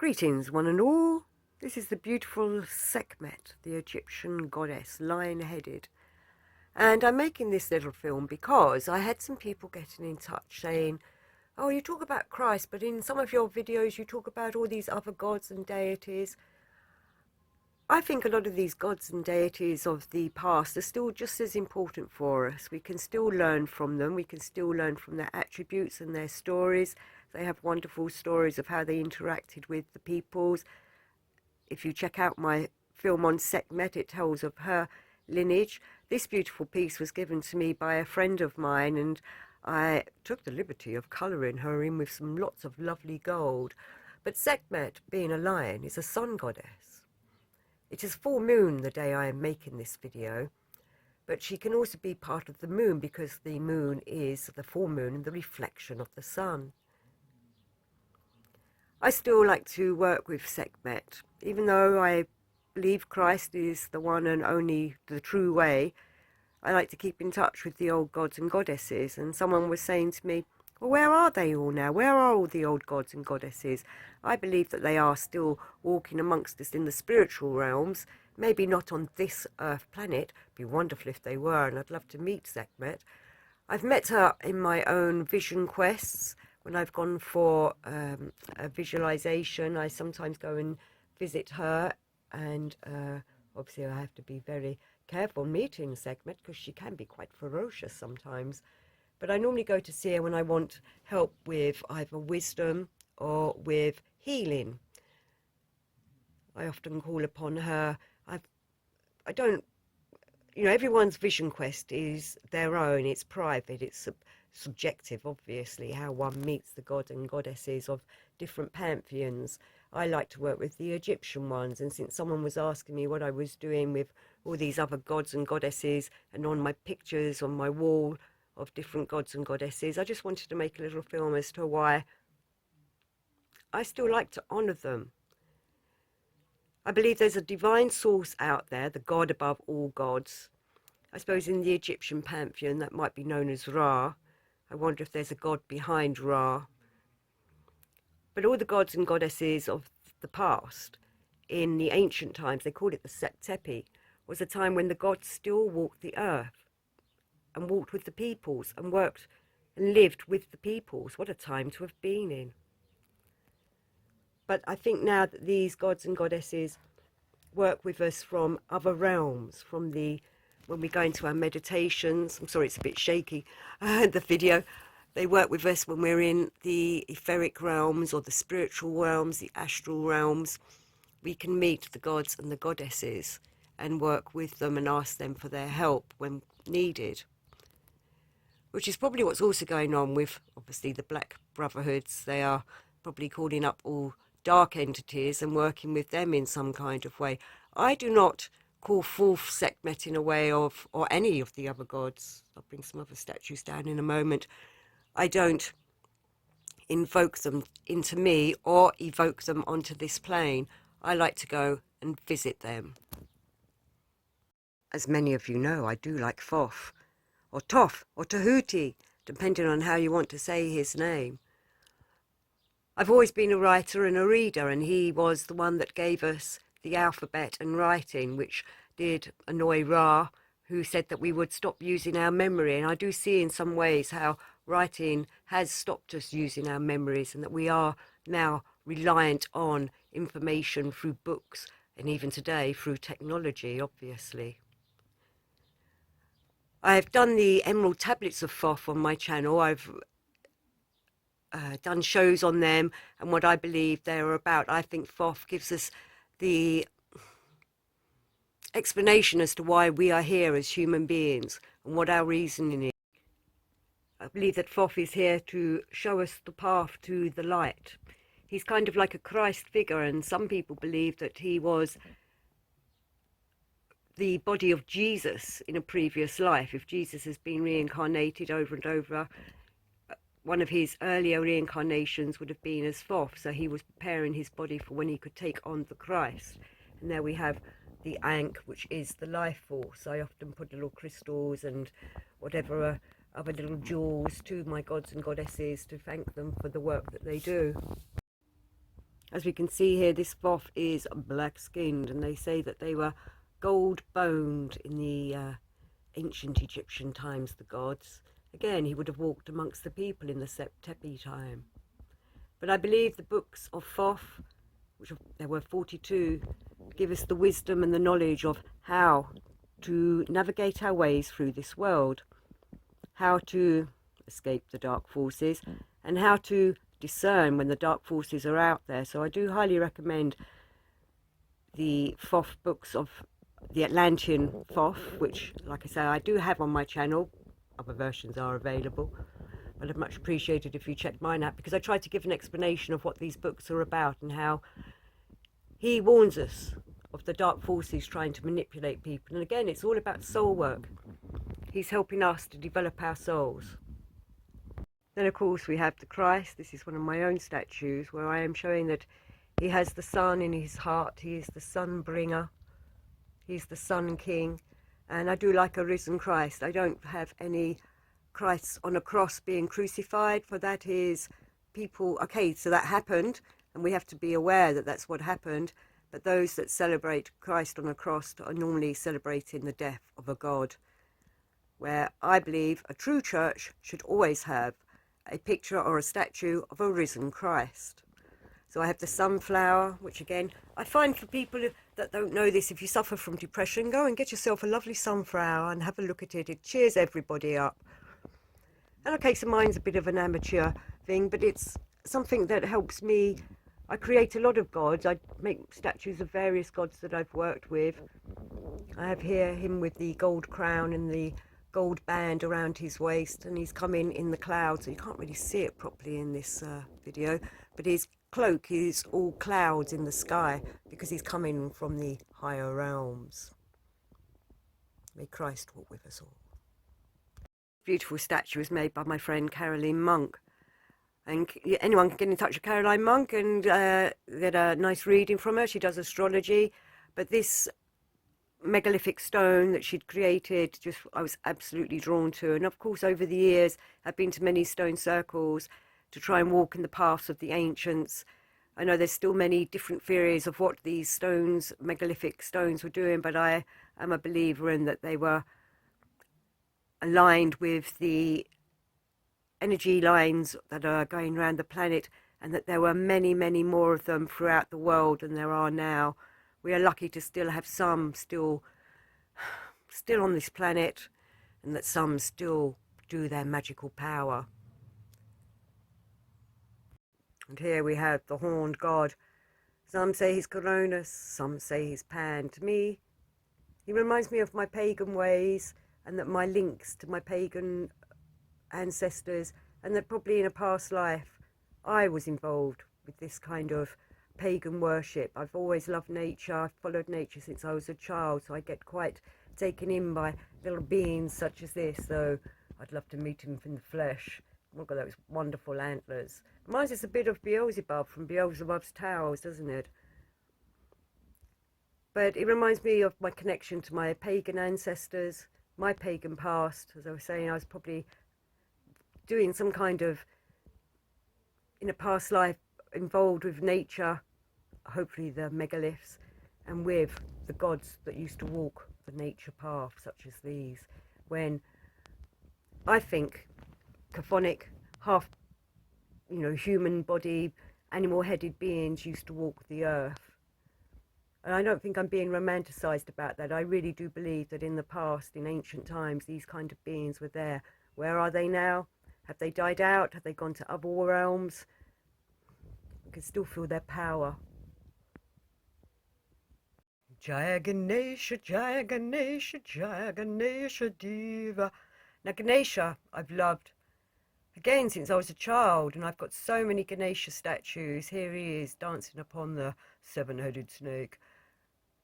Greetings, one and all. This is the beautiful Sekhmet, the Egyptian goddess, lion-headed. And I'm making this little film because I had some people getting in touch saying, oh, you talk about Christ, but in some of your videos you talk about all these other gods and deities. I think a lot of these gods and deities of the past are still just as important for us. We can still learn from them. We can still learn from their attributes and their stories. They have wonderful stories of how they interacted with the peoples. If you check out my film on Sekhmet, it tells of her lineage. This beautiful piece was given to me by a friend of mine, and I took the liberty of colouring her in with some lots of lovely gold. But Sekhmet, being a lion, is a sun goddess. It is full moon the day I am making this video, but she can also be part of the moon because the moon is the full moon and the reflection of the sun. I still like to work with Sekhmet, even though I believe Christ is the one and only the true way. I like to keep in touch with the old gods and goddesses, and someone was saying to me, well, where are they all now? Where are all the old gods and goddesses? I believe that they are still walking amongst us in the spiritual realms, maybe not on this Earth planet. It'd be wonderful if they were, and I'd love to meet Sekhmet. I've met her in my own vision quests. When I've gone for a visualization, I sometimes go and visit her, and obviously I have to be very careful meeting Sekhmet because she can be quite ferocious sometimes. But I normally go to see her when I want help with either wisdom or with healing. I often call upon her. I don't, everyone's vision quest is their own. It's private. It's subjective, obviously, how one meets the god and goddesses of different pantheons. I like to work with the Egyptian ones, and since someone was asking me what I was doing with all these other gods and goddesses, and on my pictures on my wall of different gods and goddesses, I just wanted to make a little film as to why I still like to honour them. I believe there's a divine source out there, the god above all gods. I suppose in the Egyptian pantheon that might be known as Ra. I wonder if there's a god behind Ra. But all the gods and goddesses of the past, in the ancient times, they called it the Septepi, was a time when the gods still walked the earth and walked with the peoples and worked and lived with the peoples. What a time to have been in. But I think now that these gods and goddesses work with us from other realms, from when we go into our meditations. I'm sorry, it's a bit shaky, the video. They work with us when we're in the etheric realms or the spiritual realms, the astral realms. We can meet the gods and the goddesses and work with them and ask them for their help when needed. Which is probably what's also going on with, obviously, the Black Brotherhoods. They are probably calling up all dark entities and working with them in some kind of way. I do not call forth Sekhmet in a way of, or any of the other gods. I'll bring some other statues down in a moment. I don't invoke them into me or evoke them onto this plane. I like to go and visit them. As many of you know, I do like Thoth, or Toph, or Tahuti, depending on how you want to say his name. I've always been a writer and a reader, and he was the one that gave us the alphabet and writing, which did annoy Ra, who said that we would stop using our memory. And I do see in some ways how writing has stopped us using our memories, and that we are now reliant on information through books, and even today through technology, obviously. I've done the Emerald Tablets of Thoth on my channel. I've done shows on them and what I believe they're about. I think Thoth gives us the explanation as to why we are here as human beings and what our reasoning is. I believe that Thoth is here to show us the path to the light. He's kind of like a Christ figure, and some people believe that he was the body of Jesus in a previous life. If Jesus has been reincarnated over and over, one of his earlier reincarnations would have been as Thoth, so he was preparing his body for when he could take on the Christ. And there we have the Ankh, which is the life force. I often put little crystals and whatever other little jewels to my gods and goddesses to thank them for the work that they do. As we can see here, this Thoth is black-skinned, and they say that they were gold-boned in the ancient Egyptian times, the gods. Again, he would have walked amongst the people in the Tepi time. But I believe the books of Thoth, which there were 42, give us the wisdom and the knowledge of how to navigate our ways through this world, how to escape the dark forces, and how to discern when the dark forces are out there. So I do highly recommend the Thoth books of the Atlantean Thoth, which, like I say, I do have on my channel. Other versions are available, but I'd much appreciate it if you check mine out, because I try to give an explanation of what these books are about and how he warns us of the dark forces trying to manipulate people. And again, it's all about soul work. He's helping us to develop our souls. Then, of course, we have the Christ. This is one of my own statues where I am showing that he has the sun in his heart. He is the sun bringer. He's the sun king. And I do like a risen Christ. I don't have any Christs on a cross being crucified, for that is people, okay, so that happened, and we have to be aware that that's what happened. But those that celebrate Christ on a cross are normally celebrating the death of a God, where I believe a true church should always have a picture or a statue of a risen Christ. So I have the sunflower, which again, I find for people that don't know this, if you suffer from depression, go and get yourself a lovely sunflower and have a look at it. It cheers everybody up. And okay, so mine's a bit of an amateur thing, but it's something that helps me. I create a lot of gods. I make statues of various gods that I've worked with. I have here him with the gold crown and the gold band around his waist, and he's coming in the clouds, so you can't really see it properly in this video, but his cloak is all clouds in the sky because he's coming from the higher realms. May Christ walk with us all. Beautiful statue was made by my friend Caroline Monk, and anyone can get in touch with Caroline Monk and get a nice reading from her. She does astrology, but this megalithic stone that she'd created, just I was absolutely drawn to. And of course, over the years, I've been to many stone circles to try and walk in the paths of the ancients. I know there's still many different theories of what these stones, megalithic stones, were doing, but I am a believer in that they were aligned with the energy lines that are going around the planet, and that there were many, many more of them throughout the world than there are now. We are lucky to still have some still on this planet, and that some still do their magical power. And here we have the horned god. Some say he's Coronis, some say he's Pan. To me, he reminds me of my pagan ways, and that my links to my pagan ancestors, and that probably in a past life I was involved with this kind of pagan worship. I've always loved nature. I've followed nature since I was a child, so I get quite taken in by little beings such as this, though I'd love to meet him in the flesh. Look at those wonderful antlers. Reminds us a bit of Beelzebub from Beelzebub's Tales, doesn't it? But it reminds me of my connection to my pagan ancestors, my pagan past. As I was saying, I was probably doing some kind of, in a past life, involved with nature, hopefully the megaliths, and with the gods that used to walk the nature path, such as these, when I think chthonic, half, human body, animal-headed beings used to walk the earth. And I don't think I'm being romanticized about that. I really do believe that in the past, in ancient times, these kind of beings were there. Where are they now? Have they died out? Have they gone to other realms? I can still feel their power. Jaya Ganesha, Jaya Ganesha, Jaya Ganesha Diva. Now Ganesha I've loved, again, since I was a child, and I've got so many Ganesha statues. Here he is dancing upon the seven-headed snake.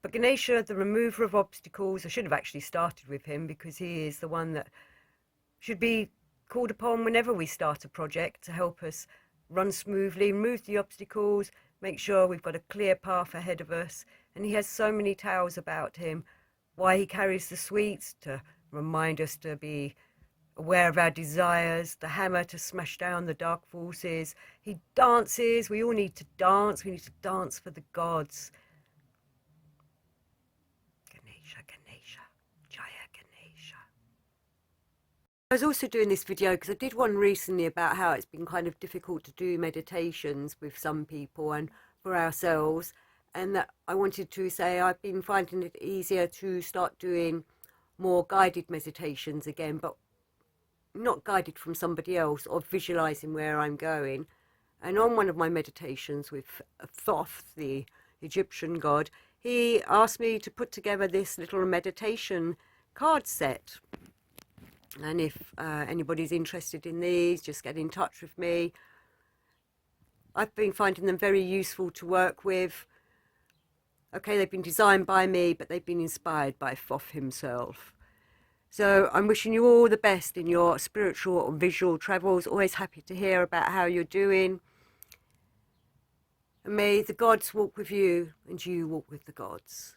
But Ganesha, the remover of obstacles, I should have actually started with him, because he is the one that should be called upon whenever we start a project to help us run smoothly, remove the obstacles, make sure we've got a clear path ahead of us. And he has so many tales about him, why he carries the sweets, to remind us to be aware of our desires, the hammer to smash down the dark forces. He dances. We all need to dance. We need to dance for the gods. Ganesha, Ganesha, Jaya Ganesha. I was also doing this video because I did one recently about how it's been kind of difficult to do meditations with some people and for ourselves, and that I wanted to say I've been finding it easier to start doing more guided meditations again, but not guided from somebody else, or visualizing where I'm going. And on one of my meditations with Thoth, the Egyptian god, he asked me to put together this little meditation card set. And if anybody's interested in these, just get in touch with me. I've been finding them very useful to work with. Okay, they've been designed by me, but they've been inspired by Thoth himself. So I'm wishing you all the best in your spiritual or visual travels. Always happy to hear about how you're doing. And may the gods walk with you and you walk with the gods.